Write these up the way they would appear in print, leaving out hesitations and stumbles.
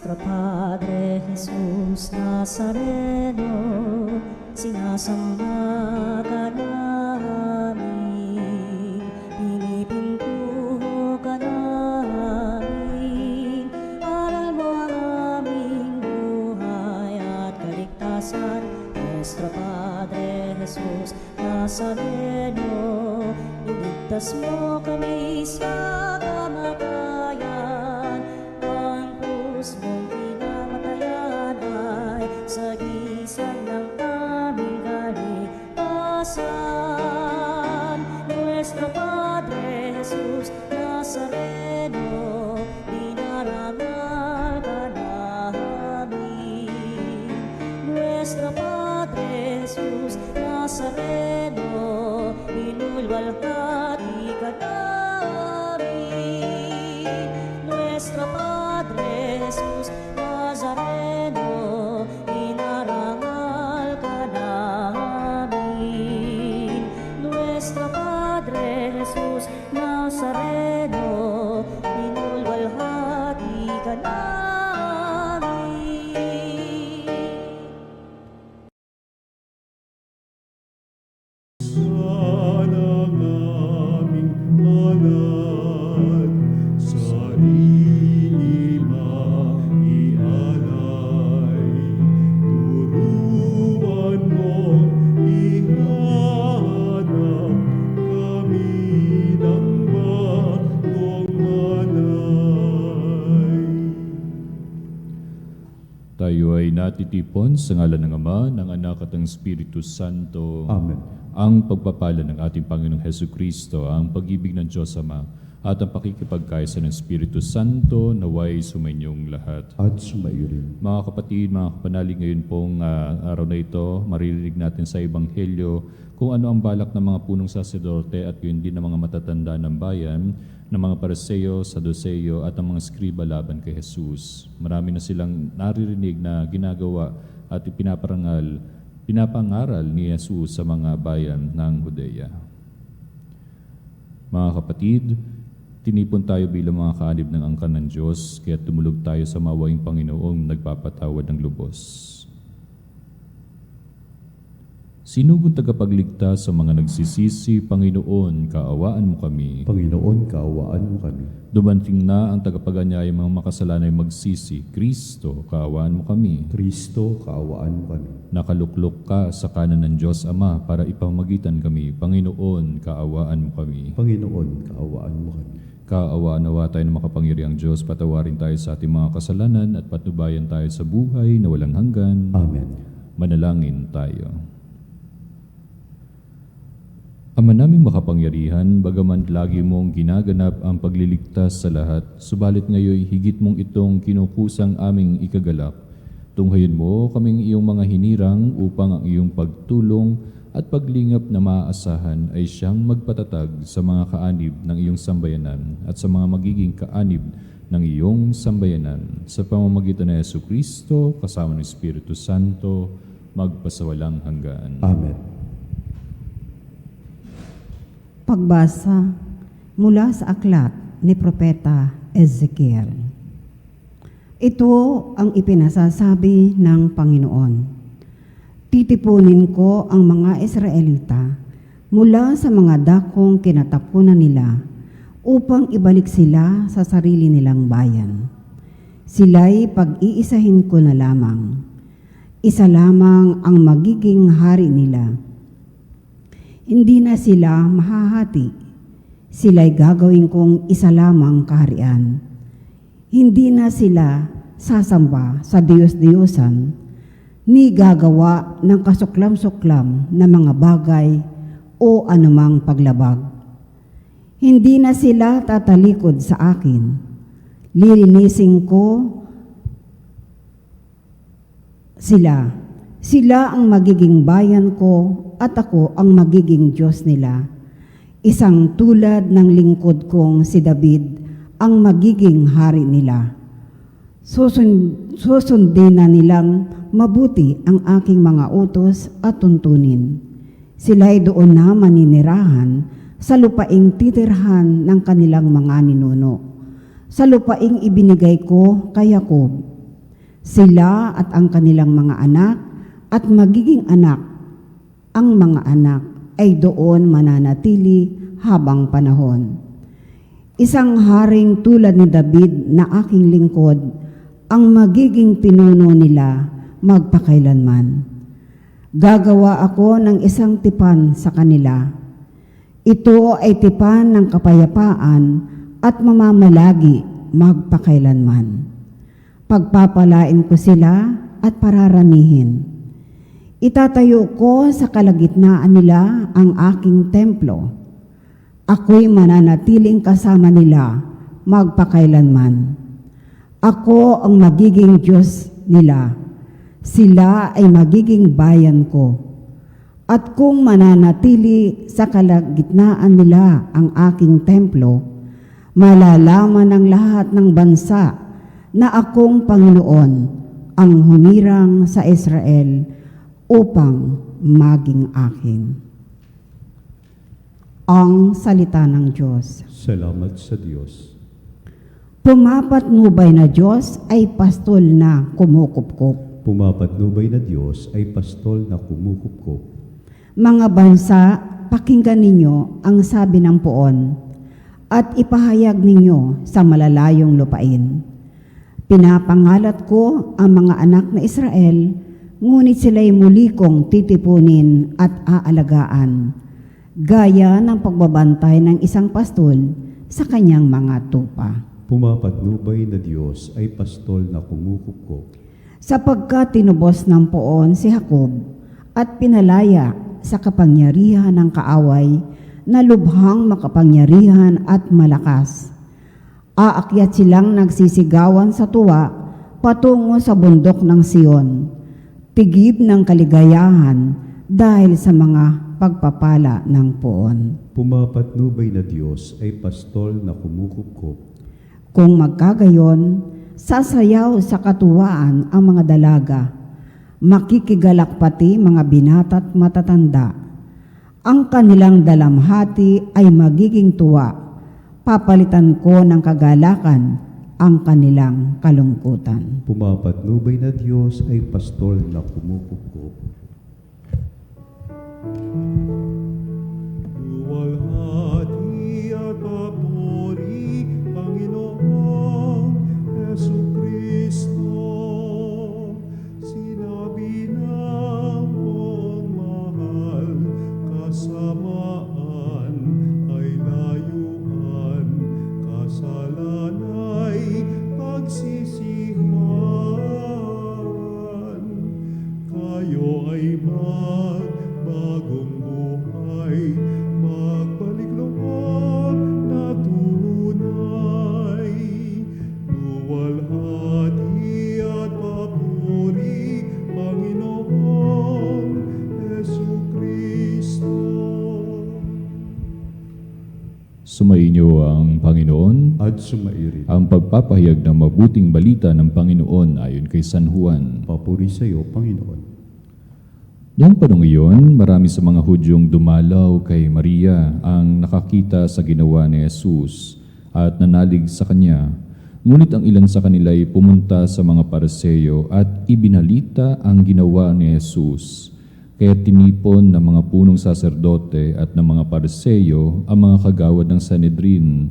Nuestro Padre Jesús Nazareno, sinasamba ka namin, pinipintuho ka namin, aral mo ang aming buhay at kaligtasan. Nuestro Padre Jesús Nazareno, iligtas mo kami sa kamatayan, ang krus mong pinamatayan ay sagisag ng aming kaligtasan. Nuestro Padre Jesús Nazareno, dinarangal ka namin. Nuestro Padre Jesús Nazareno, inulwalhati ka namin. Nuestro Padre Jesús Nazareno, inarangal ka namin. Nuestro Padre Jesús Nazareno, inulwalhati ka namin. Tayo ay natitipon sa ngalan ng Ama, ng Anak at ng Espiritu Santo. Amen. Ang pagpapala ng ating Panginoong Hesukristo, ang pag-ibig ng Diyos Ama, at ang pakikipagkaisa ng Espiritu Santo naway sumainyong lahat. At sumaiyo rin. Mga kapatid, mga kapanalig, ngayon pong araw na ito, maririnig natin sa Ebanghelyo kung ano ang balak ng mga punong saserdote at yun din ng mga matatanda ng bayan, ng mga Pariseo, Saduceo at ang mga skriba laban kay Jesus. Marami na silang naririnig na ginagawa at pinapangaral ni Jesus sa mga bayan ng Judea. Mga kapatid, tinipon tayo bilang mga kaanib ng angkan ng Diyos, kaya tumulog tayo sa mawaing Panginoong nagpapatawad ng lubos. Sinugong tagapagligtas sa mga nagsisisi, Panginoon, kaawaan mo kami. Panginoon, kaawaan mo kami. Dumating na ang tagapaganyaya mga makasalanay magsisi, Kristo, kaawaan mo kami. Kristo, kaawaan mo kami. Nakaluklok ka sa kanan ng Diyos Ama para ipamagitan kami, Panginoon, kaawaan mo kami. Panginoon, kaawaan mo kami. Kaawaan nawa tayo ng makapangyarihang Diyos, patawarin tayo sa ating mga kasalanan at patnubayan tayo sa buhay na walang hanggan. Amen. Manalangin tayo. Ama naming makapangyarihan, bagaman lagi mong ginaganap ang pagliligtas sa lahat, subalit ngayon higit mong itong kinukusang aming ikagalak. Tunghayin mo kaming iyong mga hinirang upang ang iyong pagtulong at paglingap na maaasahan ay siyang magpatatag sa mga kaanib ng iyong sambayanan at sa mga magiging kaanib ng iyong sambayanan. Sa pamamagitan ng Jesucristo, kasama ng Espiritu Santo, magpasawalang hanggan. Amen. Pagbasa mula sa aklat ni Propeta Ezekiel. Ito ang ipinasasabi ng Panginoon. Titipunin ko ang mga Israelita mula sa mga dakong kinatapunan nila upang ibalik sila sa sarili nilang bayan. Sila'y pag-iisahin ko na lamang. Isa lamang ang magiging hari nila. Hindi na sila mahahati. Sila'y gagawin kong isa lamang kaharian. Hindi na sila sasamba sa Diyos-Diyosan, ni gagawa ng kasuklam-suklam na mga bagay o anumang paglabag. Hindi na sila tatalikod sa akin. Lilinisin ko sila. Sila ang magiging bayan ko at ako ang magiging Diyos nila. Isang tulad ng lingkod kong si David ang magiging hari nila. Susundin na nilang mabuti ang aking mga utos at tuntunin. Sila'y doon na maninirahan sa lupaing titirhan ng kanilang mga ninuno, sa lupaing ibinigay ko kay Jacob Sila at ang kanilang mga anak at magiging anak. Ang mga anak ay doon mananatili habang panahon. Isang haring tulad ni David na aking lingkod ang magiging pinuno nila magpakailanman. Gagawa ako ng isang tipan sa kanila. Ito ay tipan ng kapayapaan at mamamalagi magpakailanman. Pagpapalain ko sila at pararamihin. Itatayo ko sa kalagitnaan nila ang aking templo. Ako'y mananatiling kasama nila magpakailanman. Ako ang magiging Diyos nila. Sila ay magiging bayan ko. At kung mananatili sa kalagitnaan nila ang aking templo, malalaman ng lahat ng bansa na akong Panginoon ang humirang sa Israel upang maging akin. Ang salita ng Diyos. Salamat sa Diyos. Pumapatnubay na Diyos ay pastol na kumukupkup. Pumapatnubay na Diyos ay pastol na kumukupkup. Mga bansa, pakinggan ninyo ang sabi ng poon at ipahayag ninyo sa malalayong lupain. Pinapangalat ko ang mga anak na Israel, ngunit sila'y muli kong titipunin at aalagaan, gaya ng pagbabantay ng isang pastol sa kanyang mga tupa. Pumapatnubay na Diyos ay pastol na kumukupkup. Sapagkat tinubos ng poon si Jacob at pinalaya sa kapangyarihan ng kaaway na lubhang makapangyarihan at malakas. Aakyat silang nagsisigawan sa tuwa patungo sa bundok ng Sion, tigib ng kaligayahan dahil sa mga pagpapala ng poon. Pumapatnubay na Diyos ay pastol na kumukupkup. Kung magkagayon, sasayaw sa katuwaan ang mga dalaga, makikigalak pati mga binata't matatanda. Ang kanilang dalamhati ay magiging tuwa, papalitan ko ng kagalakan ang kanilang kalungkutan. Pumapatnubay na Diyos ay pastol na kumukupkup. Luwalhati at papuri, Panginoong Jesucristo, sinabi ng mong mahal, kasamaan ay layuan, kasalanay pagsisihan. Kayo ay magbagong buhay, magbalik loob na tunay. Luwalhati at papuri, Panginoong Jesucristo. Sumainyo ang Panginoon. At sumairin. Ang pagpapahayag ng mabuting balita ng Panginoon ayon kay San Juan. Papuri sa iyo, Panginoon. Noong panong iyon, marami sa mga Hudyong dumalaw kay Maria ang nakakita sa ginawa ni Jesus at nanalig sa kanya. Ngunit ang ilan sa kanila ay pumunta sa mga Pariseo at ibinalita ang ginawa ni Jesus. Kaya tinipon ng mga punong saserdote at ng mga Pariseo ang mga kagawad ng Sanhedrin.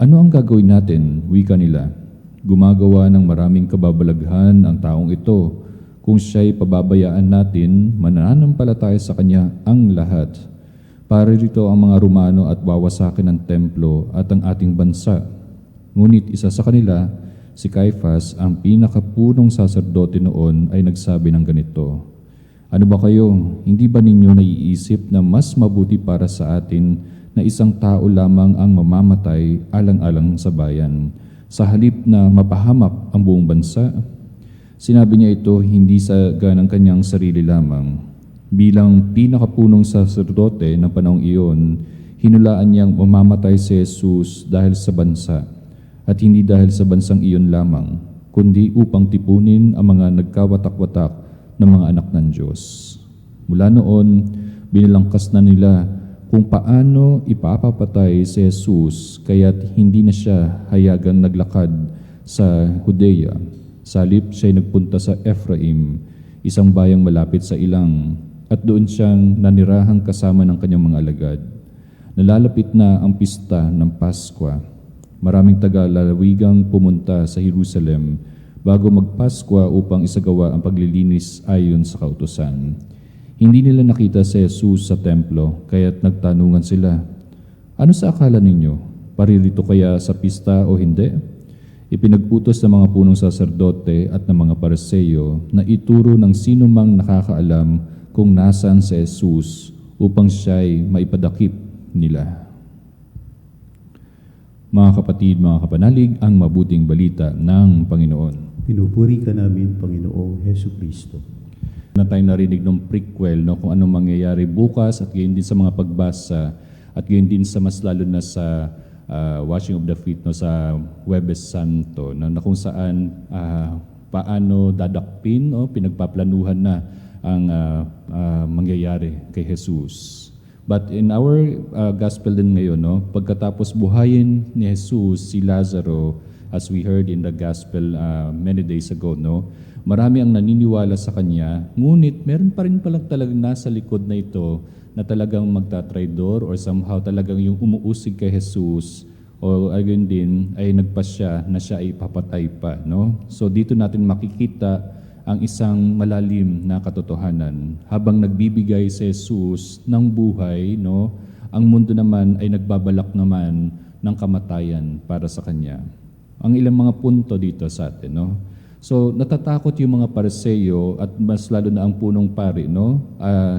Ano ang gagawin natin? Wika nila. Gumagawa ng maraming kababalaghan ang taong ito. Kung siya'y pababayaan natin, mananampalataya sa kanya ang lahat. Paririto ang mga Romano at wawasakin ang templo at ang ating bansa. Ngunit isa sa kanila, si Caiphas, ang pinakapunong saserdote noon, ay nagsabi ng ganito, "Ano ba kayo? Hindi ba ninyo naiisip na mas mabuti para sa atin na isang tao lamang ang mamamatay alang-alang sa bayan, sa halip na mapahamak ang buong bansa?" Sinabi niya ito hindi sa ganang kanyang sarili lamang. Bilang pinakapunong saserdote ng panahong iyon, hinulaan niyang mamamatay si Jesus dahil sa bansa, at hindi dahil sa bansang iyon lamang, kundi upang tipunin ang mga nagkawatak-watak ng mga anak ng Diyos. Mula noon, binalangkas na nila kung paano ipapapatay si Jesus, kaya't hindi na siya hayagang naglakad sa Judea. Sa halip siya'y nagpunta sa Ephraim, isang bayang malapit sa ilang, at doon siyang nanirahang kasama ng kanyang mga alagad. Nalalapit na ang pista ng Paskwa. Maraming taga-lalawigang pumunta sa Jerusalem bago magpaskwa upang isagawa ang paglilinis ayon sa kautusan. Hindi nila nakita si Jesus sa templo, kaya't nagtanungan sila, "Ano sa akala ninyo? Paririto kaya sa pista o hindi?" Ipinag-utos ng mga punong saserdote at ng mga Pariseo na ituro ng sino mang nakakaalam kung nasaan si Jesus upang siya'y maipadakip nila. Mga kapatid, mga kapanalig, ang mabuting balita ng Panginoon. Pinupuri ka namin, Panginoong Hesus Kristo. Na tayo narinig ng prequel, no, kung anong mangyayari bukas at gayon din sa mga pagbasa at gayon din sa mas lalo na sa washing of the feet, no, sa Huwebes Santo, no, na kung saan paano dadakpin, no, pinagpaplanuhan na ang mangyayari kay Jesus. But in our gospel din ngayon, no, pagkatapos buhayin ni Jesus si Lazaro, as we heard in the gospel many days ago, no, marami ang naniniwala sa kanya, ngunit meron pa rin palang talagang nasa likod na ito na talagang magtatraidor or somehow talagang yung umuusig kay Jesus o ayun din ay nagpasya na siya ay papatay pa, no? So dito natin makikita ang isang malalim na katotohanan. Habang nagbibigay si Jesus ng buhay, no, ang mundo naman ay nagbabalak naman ng kamatayan para sa kanya. Ang ilang mga punto dito sa atin, no? So natatakot yung mga Pariseo at mas lalo na ang punong pari, no?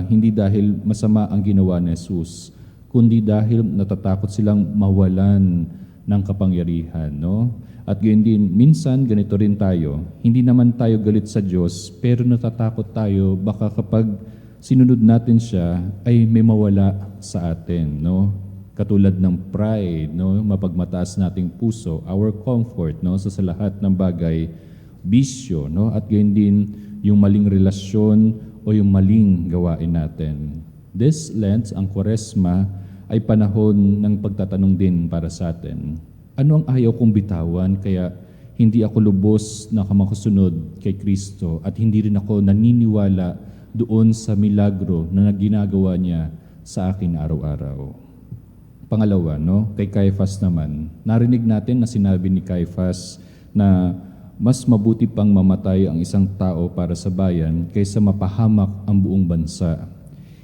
Hindi dahil masama ang ginawa ni Jesus, kundi dahil natatakot silang mawalan ng kapangyarihan, no? At gayon din, minsan ganito rin tayo. Hindi naman tayo galit sa Diyos, pero natatakot tayo baka kapag sinunod natin siya ay may mawala sa atin, no? Katulad ng pride, no? Mapagmataas nating puso, our comfort, no? Sa lahat ng bagay, bisyo, no? At gayon din yung maling relasyon o yung maling gawain natin. This Lent, ang Kwaresma, ay panahon ng pagtatanong din para sa atin. Ano ang ayaw kong bitawan kaya hindi ako lubos na kamakasunod kay Kristo at hindi rin ako naniniwala doon sa milagro na ginagawa niya sa akin araw-araw. Pangalawa, no, kay Caiaphas naman, narinig natin na sinabi ni Caiaphas na mas mabuti pang mamatay ang isang tao para sa bayan kaysa mapahamak ang buong bansa.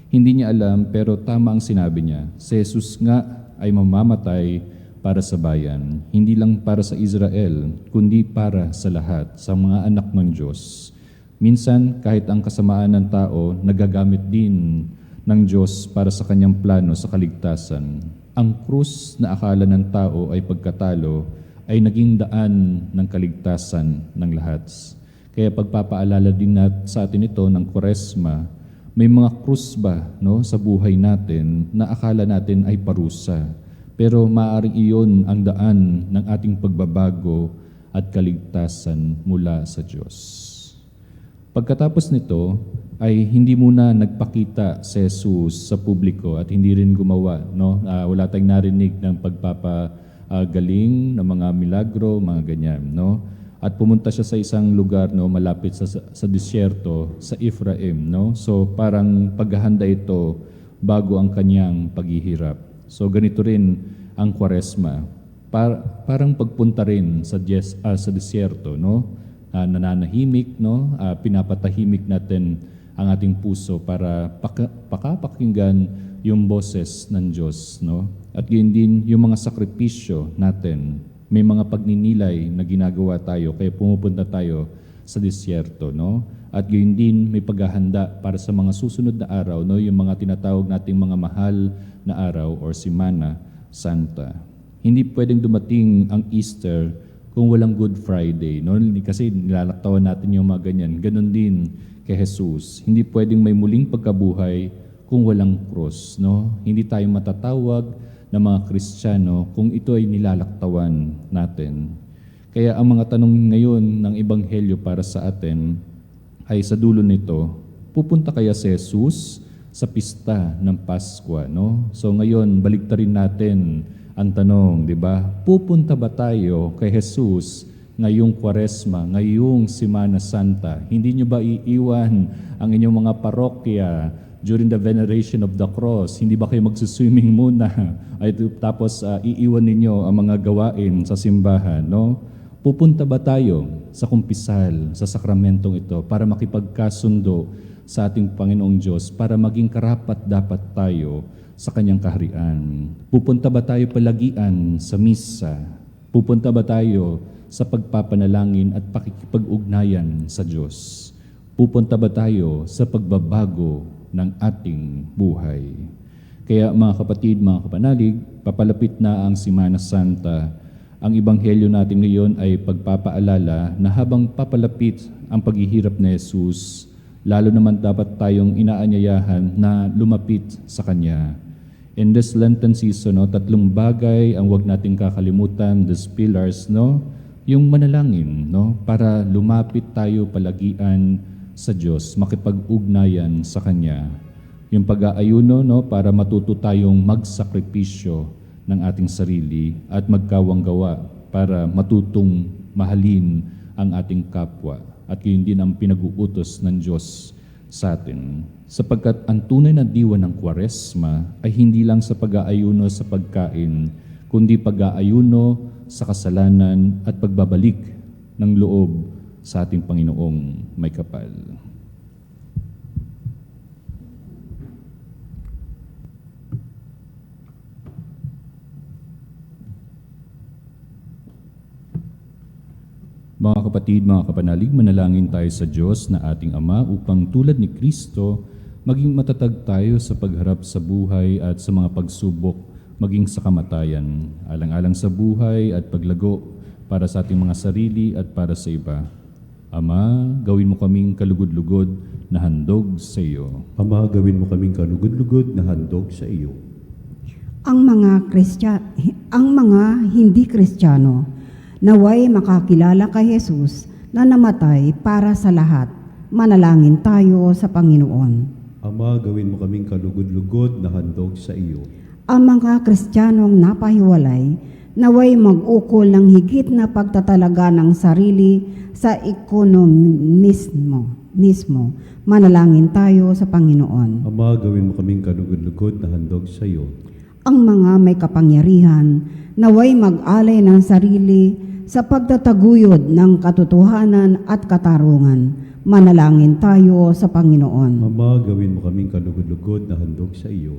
Hindi niya alam pero tama ang sinabi niya, si Jesus nga ay mamamatay para sa bayan, hindi lang para sa Israel, kundi para sa lahat, sa mga anak ng Diyos. Minsan, kahit ang kasamaan ng tao, nagagamit din ng Diyos para sa kanyang plano sa kaligtasan. Ang krus na akala ng tao ay pagkatalo, ay naging daan ng kaligtasan ng lahat. Kaya pagpapaalala din sa atin ito ng Kwaresma, may mga krus ba, no, sa buhay natin na akala natin ay parusa. Pero maaaring iyon ang daan ng ating pagbabago at kaligtasan mula sa Diyos. Pagkatapos nito, ay hindi muna nagpakita si Jesus sa publiko at hindi rin gumawa, no? Wala tayong narinig ng pagpapagaling ng mga milagro, mga ganyan, no? At pumunta siya sa isang lugar, no, malapit sa disyerto, sa Ephraim, no? So parang paghahanda ito bago ang kanyang paghihirap. So ganito rin ang Kwaresma. Parang pagpunta rin sa disyerto, no? Nananahimik, no? Pinapatahimik natin ang ating puso para pakapakinggan yung boses ng Diyos, no? At gayon din yung mga sakripisyo natin. May mga pagninilay na ginagawa tayo kaya pumupunta tayo sa disyerto, no? At gayon din may paghahanda para sa mga susunod na araw, no? Yung mga tinatawag nating mga mahal na araw or Semana Santa. Hindi pwedeng dumating ang Easter kung walang Good Friday, no? Kasi nilalaktawan natin yung mga ganyan. Ganon din kay Jesus. Hindi pwedeng may muling pagkabuhay kung walang cross, no? Hindi tayo matatawag na mga Kristiyano kung ito ay nilalaktawan natin. Kaya ang mga tanong ngayon ng Ebanghelyo para sa atin ay sa dulo nito, pupunta kaya si Jesus sa pista ng Paskwa, no? So ngayon, baliktarin natin ang tanong, di ba? Pupunta ba tayo kay Jesus ngayong Kwaresma, ngayong Semana Santa? Hindi nyo ba iiwan ang inyong mga parokya during the veneration of the cross? Hindi ba kayo magsuswimming muna? Tapos iiwan ninyo ang mga gawain sa simbahan, no? Pupunta ba tayo sa kumpisal, sa sakramentong ito para makipagkasundo sa ating Panginoong Diyos, para maging karapat-dapat tayo sa Kanyang kaharian? Pupunta ba tayo palagian sa misa? Pupunta ba tayo sa pagpapanalangin at pakikipag-ugnayan sa Diyos? Pupunta ba tayo sa pagbabago ng ating buhay? Kaya mga kapatid, mga kapanalig, papalapit na ang Semana Santa. Ang ebanghelyo natin ngayon ay pagpapaalala na habang papalapit ang paghihirap ni Jesus, lalo naman dapat tayong inaanyayahan na lumapit sa Kanya. In this Lenten season, tatlong bagay ang huwag nating kakalimutan, these pillars, yung manalangin, para lumapit tayo palagian sa Diyos, makipag-ugnayan sa Kanya. Yung pag-aayuno, para matuto tayong magsakripisyo ng ating sarili at magkawanggawa para matutong mahalin ang ating kapwa. At yun din ang pinag-uutos ng Diyos sa atin. Sapagkat ang tunay na diwa ng Kwaresma ay hindi lang sa pag-aayuno sa pagkain, kundi pag-aayuno sa kasalanan at pagbabalik ng loob sa ating Panginoong may kapal. Mga kapatid, mga kapanalig, manalangin tayo sa Diyos na ating Ama upang tulad ni Kristo, maging matatag tayo sa pagharap sa buhay at sa mga pagsubok, maging sa kamatayan, alang-alang sa buhay at paglago para sa ating mga sarili at para sa iba. Ama, gawin mo kaming kalugod-lugod na handog sa iyo. Ama, gawin mo kaming kalugod-lugod na handog sa iyo. Ang mga hindi Kristiyano, naway makakilala kay Jesus na namatay para sa lahat. Manalangin tayo sa Panginoon. Ama, gawin mo kaming kalugod-lugod na handog sa iyo. Ang mga Kristiyanong napahiwalay, naway mag-ukol ng higit na pagtatalaga ng sarili sa ekonomismo. Manalangin tayo sa Panginoon. Ama, gawin mo kaming kalugod-lugod na handog sa iyo. Ang mga may kapangyarihan, naway mag-alay ng sarili sa pagtataguyod ng katotohanan at katarungan. Manalangin tayo sa Panginoon. Ama, gawin mo kaming kalugod-lugod na handog sa iyo.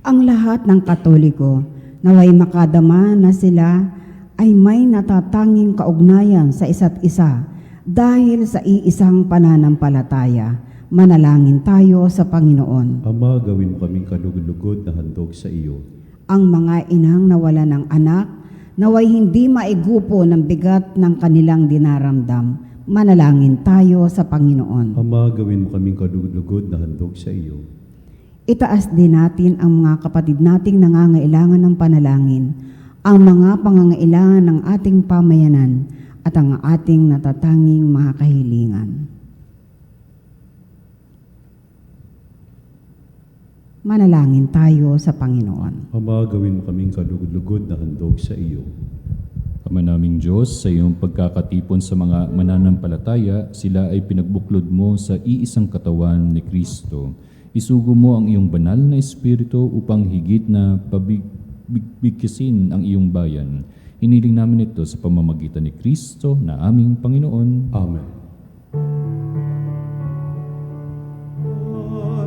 Ang lahat ng Katoliko, naway makadama na sila ay may natatanging kaugnayan sa isa't isa dahil sa iisang pananampalataya. Manalangin tayo sa Panginoon. Ama, gawin mo kaming kalugod-lugod na handog sa iyo. Ang mga inang nawala ng anak, naway hindi maigupo ng bigat ng kanilang dinaramdam. Manalangin tayo sa Panginoon. Ama, gawin mo kaming kalugod-lugod na handog sa iyo. Itaas din natin ang mga kapatid nating nangangailangan ng panalangin, ang mga pangangailangan ng ating pamayanan at ang ating natatanging mga kahilingan. Manalangin tayo sa Panginoon. Ama, gawin mo kaming kalugod-lugod na handog sa iyo. Ama naming Diyos, sa iyong pagkakatipon sa mga mananampalataya, sila ay pinagbuklod mo sa iisang katawan ni Kristo. Isugo mo ang iyong banal na Espiritu upang higit na pabigkisin ang iyong bayan. Hiniling namin ito sa pamamagitan ni Kristo na aming Panginoon. Amen.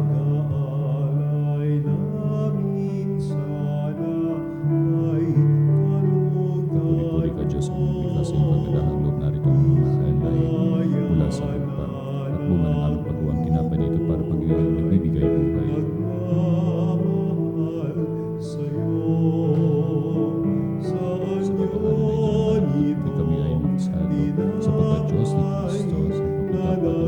Pag-aalay namin sana ay Puri ka Diyos, bigla sa iyong pagdadahang loob narito ang mga alay mula sa lupa. At bunga ng aming pagawang tinapay dito para pag-iwan nagbibigay buhay. nagmamahal sa'yo. Saan Sa pagmamahal na ito, kami ay makasalo sapagkat Diyos ni Kristo sa pagkakataon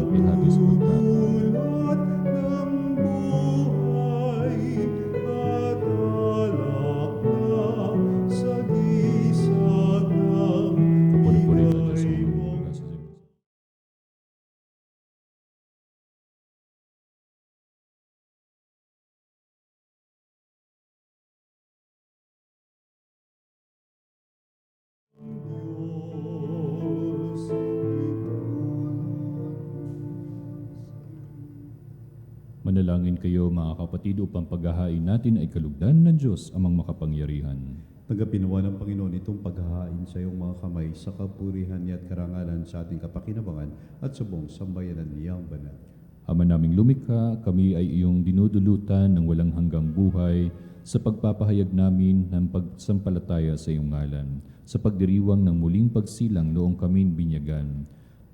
Manalangin kayo mga kapatid upang paghahain natin ay kalugdan ng Diyos amang makapangyarihan. Tanggapin nawa ng Panginoon itong paghahain sa iyong mga kamay sa kapurihan niya at karangalan sa ating kapakinabangan at sa buong sambayanan niyang banal. Ama naming lumikha, kami ay iyong dinudulutan ng walang hanggang buhay sa pagpapahayag namin ng pagsampalataya sa iyong ngalan, sa pagdiriwang ng muling pagsilang noong kami binyagan.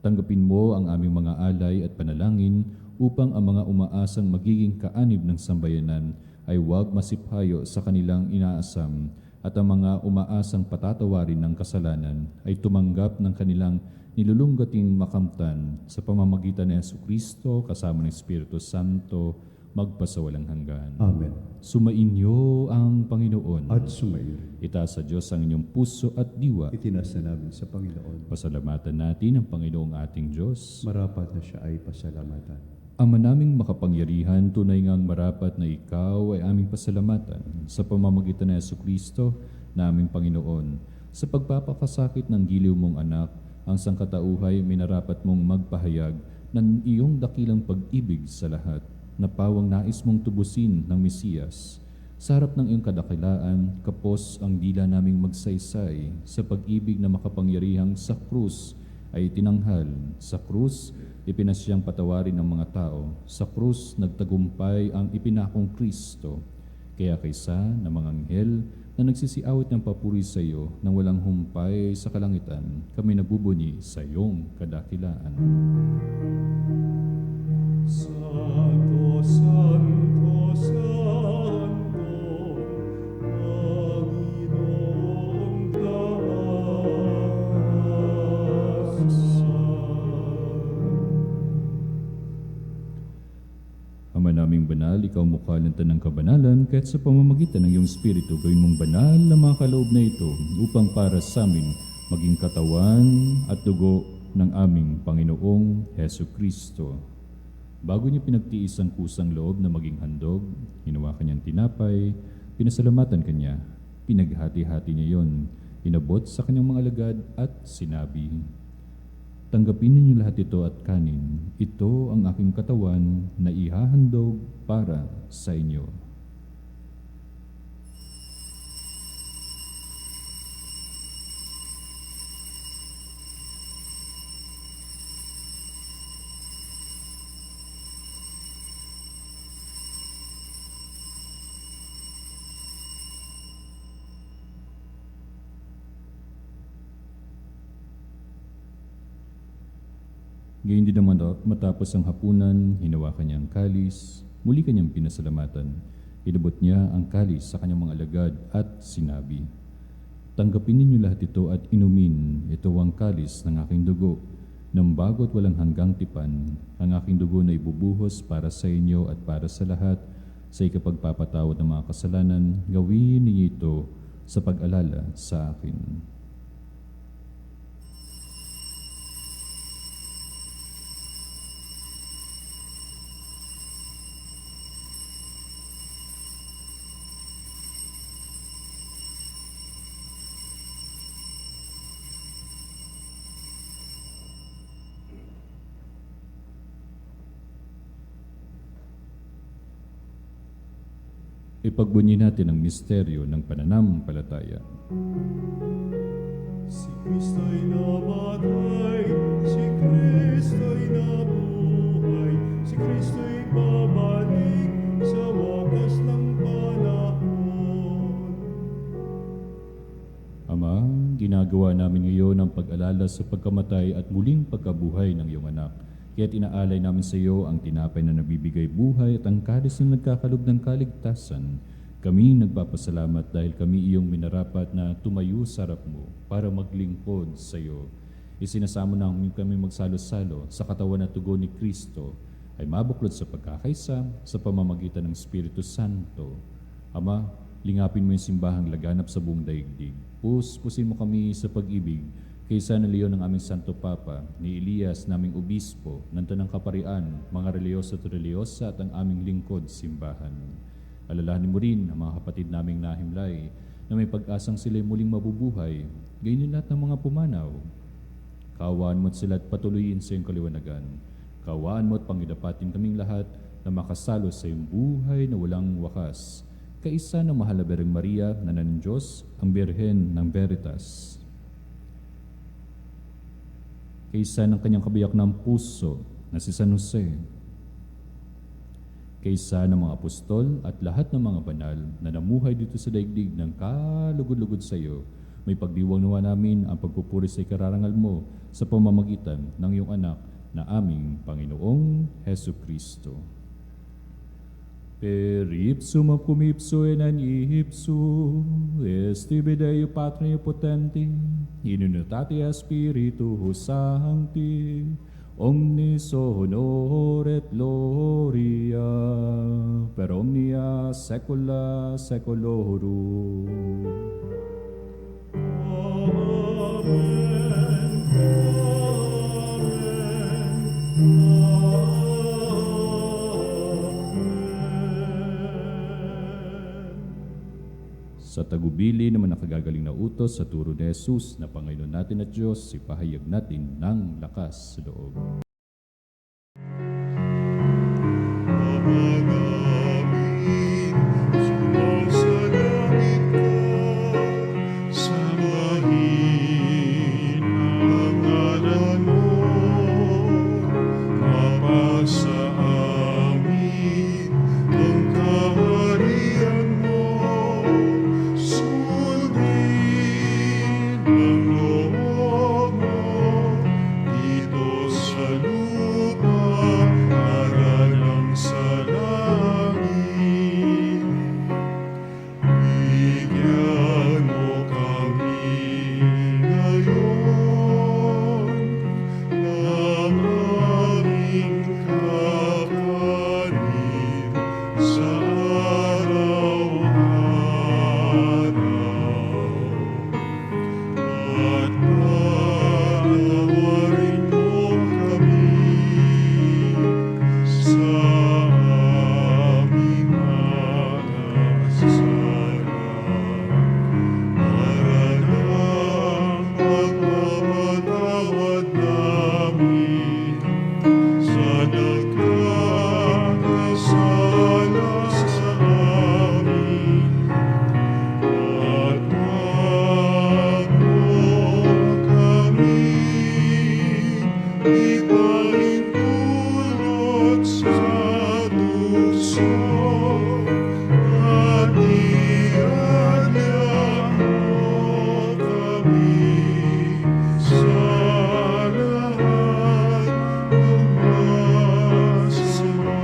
Tanggapin mo ang aming mga alay at panalangin upang ang mga umaasang magiging kaanib ng sambayanan ay huwag masiphayo sa kanilang inaasam at ang mga umaasang patatawarin ng kasalanan ay tumanggap ng kanilang nilulunggating makamtan sa pamamagitan ni Jesucristo kasama ng Espiritu Santo magpasawalang hanggan. Amen. Sumainyo ang Panginoon. At sumayo. Itaas sa Diyos ang inyong puso at diwa. Itinasa namin sa Panginoon. Pasalamatan natin ang Panginoong ating Diyos. Marapat na siya ay pasalamatan. Ama naming makapangyarihan, tunay ngang marapat na ikaw ay aming pasalamatan sa pamamagitan ni Jesucristo na aming Panginoon. Sa pagpapakasakit ng giliw mong anak, ang sangkatauhay minarapat mong magpahayag ng iyong dakilang pag-ibig sa lahat, na pawang nais mong tubusin ng Mesiyas. Sa harap ng iyong kadakilaan, kapos ang dila naming magsaysay sa pag-ibig na makapangyarihang sa krus ay tinanghal. Sa krus, ipinasyang patawarin ng mga tao. Sa krus, nagtagumpay ang ipinakong Kristo. Kaya kaysa ng mga anghel na nagsisiawit ng papuri sa iyo nang walang humpay sa kalangitan, kami nagbubunyi sa iyong kadakilaan. Santo, Santo, Santo, Panginoong taas. Ama naming banal, ikaw mukha ng tanang kabanalan, kahit sa pamamagitan ng iyong Espiritu, gawin mong banal na mga kaloob na ito upang para sa amin maging katawan at dugo ng aming Panginoong Heso Kristo. Bago niya pinagtiis ang kusang loob na maging handog, hinawakan niyang tinapay, pinasalamatan kanya, pinaghati-hati niya yon, inabot sa kanyang mga alagad at sinabi, "Tanggapin ninyo lahat ito at kanin. Ito ang aking katawan na ihahandog para sa inyo." Gayun din naman matapos ang hapunan, hinawakan niya ang kalis, muli kanyang pinasalamatan. Inabot niya ang kalis sa kanyang mga alagad at sinabi, "Tanggapin ninyo lahat ito at inumin. Ito ang kalis ng aking dugo, ng bago at walang hanggang tipan. Ang aking dugo na ibubuhos para sa inyo at para sa lahat sa ikapagpapatawad ng mga kasalanan. Gawin ninyo ito sa pag-alala sa akin." Ipagbunyi natin ang misteryo ng pananampalataya. Si Kristo'y namatay, si Kristo'y nabuhay, si Kristo'y babalik sa wakas ng panahon. Ama, ginagawa namin ngayon ang pag-alala sa pagkamatay at muling pagkabuhay ng iyong anak. Kaya't inaalay namin sa iyo ang tinapay na nabibigay buhay at ang kalis na nagkakalob ng kaligtasan. Kami nagpapasalamat dahil kami iyong minarapat na tumayo sa harap mo para maglingkod sa iyo. Isinasamo namin kami magsalo-salo sa katawan at tugon ni Kristo ay mabuklod sa pagkakaisa sa pamamagitan ng Espiritu Santo. Ama, lingapin mo yung simbahang laganap sa buong daigdig. Puspusin mo kami sa pag-ibig kay San Leon ng aming Santo Papa, ni Elias naming Obispo, ng Tanang Kaparian, mga reliyoso at reliyosa at ang aming lingkod simbahan. Alalahanin mo rin ang mga kapatid naming nahimlay na may pag-asang sila'y muling mabubuhay, gayon lahat ng mga pumanaw. Kaawaan mo't sila at patuloyin sa iyong kaliwanagan. Kaawaan mo at pangidapatin kaming lahat na makasalo sa iyong buhay na walang wakas. Kaisa ng mahal na Birheng Maria na ng Diyos, ang Birhen ng Veritas. Kaisa ng kanyang kabiyak ng puso na si San Jose. Kaisa ng mga apostol at lahat ng mga banal na namuhay dito sa daigdig ng kalugod-lugod sa iyo, may pagdiwang nawa namin ang pagpupuri sa ikararangal mo sa pamamagitan ng iyong anak na aming Panginoong Hesu Kristo. Per ipsum cum ipso en ipso, estibi Deo Patria potenti, in unitate Spiritus Sancti, omnis honor et gloria, per omnia saecula saeculorum. Sa tagubili naman nakagagaling na utos sa turo ni Jesus na Panginoon natin at Diyos, ipahayag natin ng lakas sa loob. Ama namin, sumasalangit ka, sambahin ang ngalan mo, mapasa amin ang kaharian mo, sundin ang loob mo, dito sa lupa, para lang sa langit. Bigyan mo kami ngayon ng aming kakanin sa araw-araw. At patawarin mo kami sa aming mga kasalanan, para lang pagpapatawad namin sa nagkakasala sa amin. At wag mo kami ipahintulot sa tukso, at iadya mo kami sa lahat ng masama.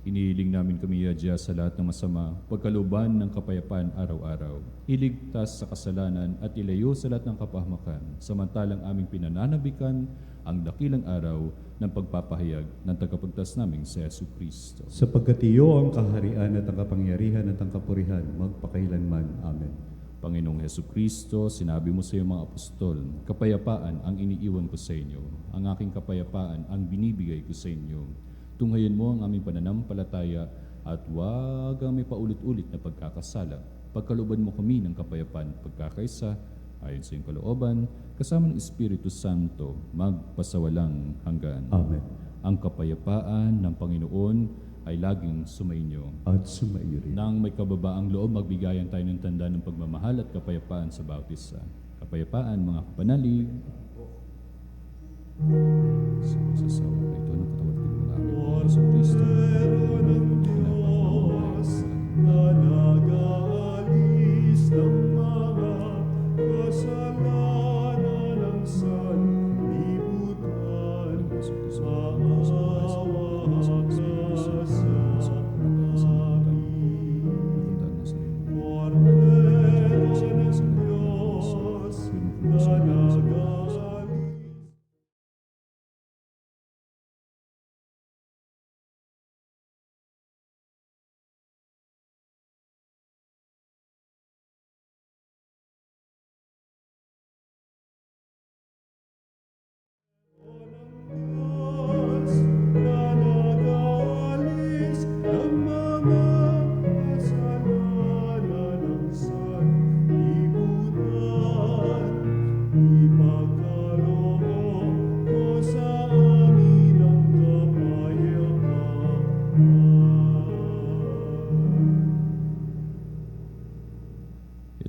Inihiling namin kami, Yadya, sa lahat ng masama, pagkaluban ng kapayapaan araw-araw. Iligtas sa kasalanan at ilayo sa lahat ng kapahamakan, samantalang aming pinananabikan ang dakilang araw ng pagpapahayag ng tagapagtas naming si Yesu Kristo. Sapagkat iyo ang kaharian at ang kapangyarihan at ang kapurihan magpakailanman. Amen. Panginoong Hesu Kristo, sinabi mo sa iyong mga apostol, kapayapaan ang iniiwan ko sa inyo, ang aking kapayapaan ang binibigay ko sa inyo. Tunghayan mo ang aming pananampalataya at huwag ang may paulit-ulit na pagkakasala. Pagkaluban mo kami ng kapayapaan at pagkakaisa, ayon sa iyong kalooban, kasama ng Espiritu Santo, magpasawalang hanggan. Amen. Ang kapayapaan ng Panginoon ay laging sumainyo. At sumaiyo rin. Nang may kababaang loob, magbigayan tayo ng tanda ng pagmamahal at kapayapaan sa bawat isa. Kapayapaan, mga kapanalig. Sa sawa na ito ng katawan ng namin, sa Kristo. Ng Diyos na nag-aalis ng mga kasalanan ng sanlibutan. Maawa ka sa amin. Kordero ng Diyos na nag-aalis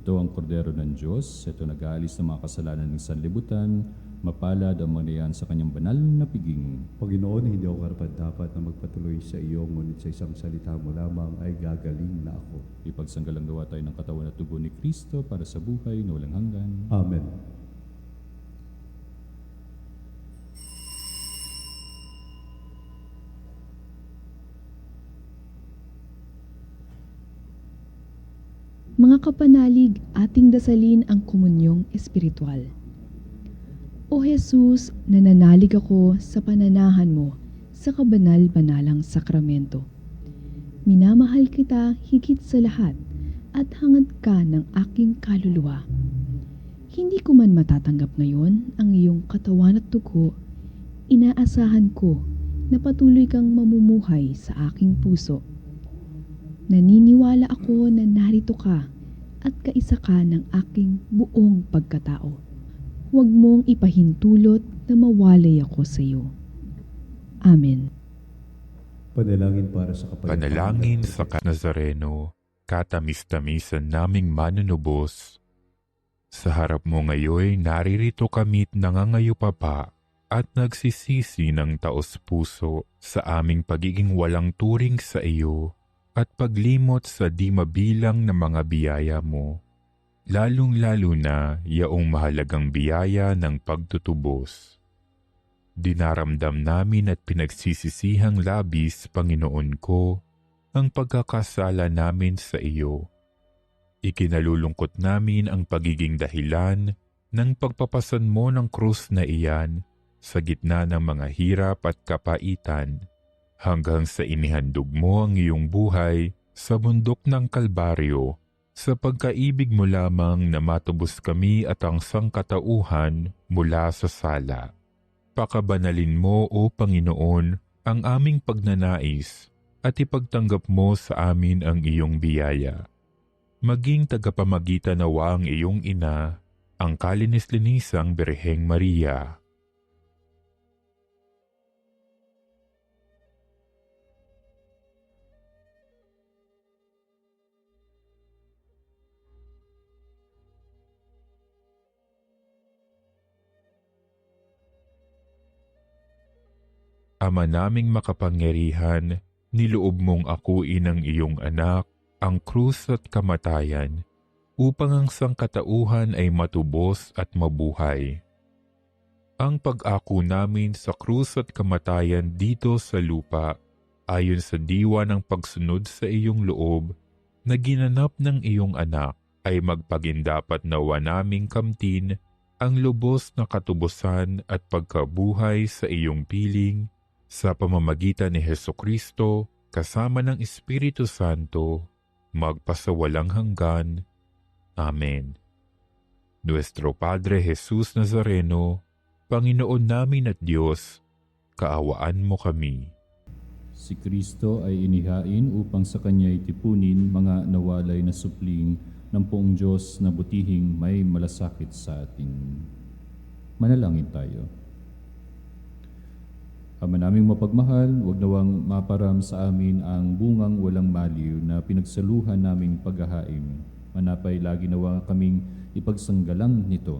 Ito ang kordero ng Diyos, ito nag-aalis ng mga kasalanan ng sanlibutan, mapalad ang mga sa kanyang banal na piging. Panginoon, hindi ako karapat-dapat na magpatuloy sa iyo, ngunit sa isang salita mo lamang ay gagaling na ako. Ipagsanggalang gawa tayo ng katawan at dugo ni Kristo para sa buhay na walang hanggan. Amen. Mga kapanalig, ating dasalin ang komunyong espiritual. O Jesus, nananalig ako sa pananahan mo sa kabanal-banalang sakramento. Minamahal kita higit sa lahat at hangad ka ng aking kaluluwa. Hindi ko man matatanggap ngayon ang iyong katawan at dugo, inaasahan ko na patuloy kang mamumuhay sa aking puso. Naniniwala ako na narito ka at kaisa ka ng aking buong pagkatao. Huwag mong ipahintulot na mawalay ako sa iyo. Amen. Panalangin para sa kapayapaan. Panalangin sa Nazareno, katamis-tamisan naming manunubos. Sa harap mo ngayon, naririto kami't nangangayupapa at nagsisisi ng taos-puso sa aming pagiging walang turing sa iyo at paglimot sa di mabilang na mga biyaya mo, lalong-lalo na yaong mahalagang biyaya ng pagtutubos. Dinaramdam namin at pinagsisisihang labis, Panginoon ko, ang pagkakasala namin sa iyo. Ikinalulungkot namin ang pagiging dahilan ng pagpapasan mo ng krus na iyan sa gitna ng mga hirap at kapaitan, hanggang sa inihandog mo ang iyong buhay sa bundok ng Kalbaryo, sa pagkaibig mo lamang na matubos kami at ang sangkatauhan mula sa sala. Pakabanalin mo, O Panginoon, ang aming pagnanais at ipagtanggap mo sa amin ang iyong biyaya. Maging tagapamagitan nawa ang iyong ina, ang kalinis-linisang Birheng Maria. Ama naming makapangyarihan, niloob mong akuin ang iyong anak, ang krus at kamatayan, upang ang sangkatauhan ay matubos at mabuhay. Ang pag-ako namin sa krus at kamatayan dito sa lupa, ayon sa diwa ng pagsunod sa iyong loob, na ginanap ng iyong anak, ay magpagindapat nawa naming kamtin ang lubos na katubusan at pagkabuhay sa iyong piling, sa pamamagitan ni Hesukristo, kasama ng Espiritu Santo, magpasawalang hanggan. Amen. Nuestro Padre Jesus Nazareno, Panginoon namin at Diyos, kaawaan mo kami. Si Kristo ay inihain upang sa kanya itipunin mga nawalay na supling ng poong Diyos na butihing may malasakit sa atin. Manalangin tayo. Ama naming mapagmahal, huwag nawang maparam sa amin ang bungang walang maliw na pinagsaluhan naming paghahain. Manapay lagi nawa kaming ipagsanggalang nito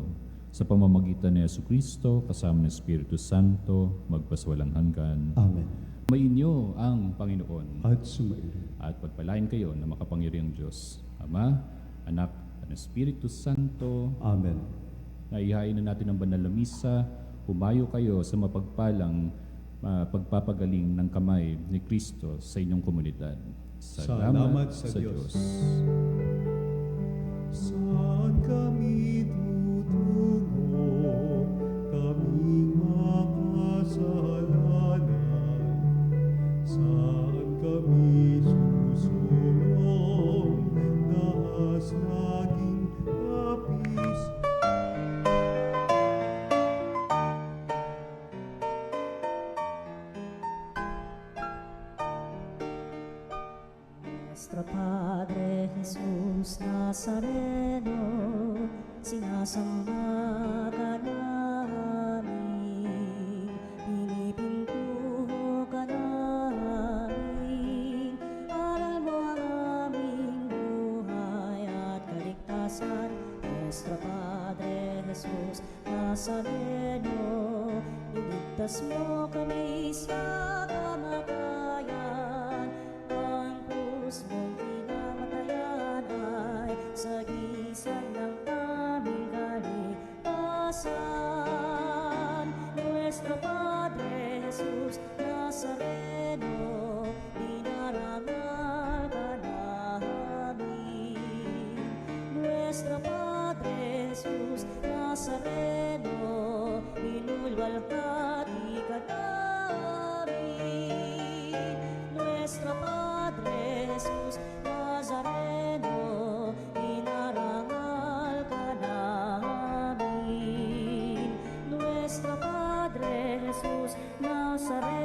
sa pamamagitan ni Jesucristo kasama ng Espiritu Santo, magpaswalang hanggan. Amen. Mainyo ang Panginoon At sumairi. at pagpalain kayo na makapangyarihang Diyos, Ama, Anak, at Espiritu Santo. Amen. Naihain na natin ang banal na misa. Humayo kayo sa mapagpalang pagpapagaling ng kamay ni Kristo sa inyong komunidad. Salamat sa Diyos. Saan kami tutungo, kaming makasalanan? Saan kami susulong, nahas laging kapis? Nuestro Padre Jesus Nazareno, sinasamba ka namin, pinipintuho ka namin, aral mo ang aming buhay at kaligtasan. Nuestro Padre Jesus Nazareno, iligtas mo kami sa kamatayan. Ang krus mong pinamatayan ay sagisag ng aming kaligtasan. Nuestro Padre Jesus Nazareno, dinarangal ka namin. Nuestro Padre Jesus Nazareno, inulwalhati ka namin. Nuestro Padre Jesus Nazareno, inarangal ka namin. Nuestro Padre Jesus Nazareno,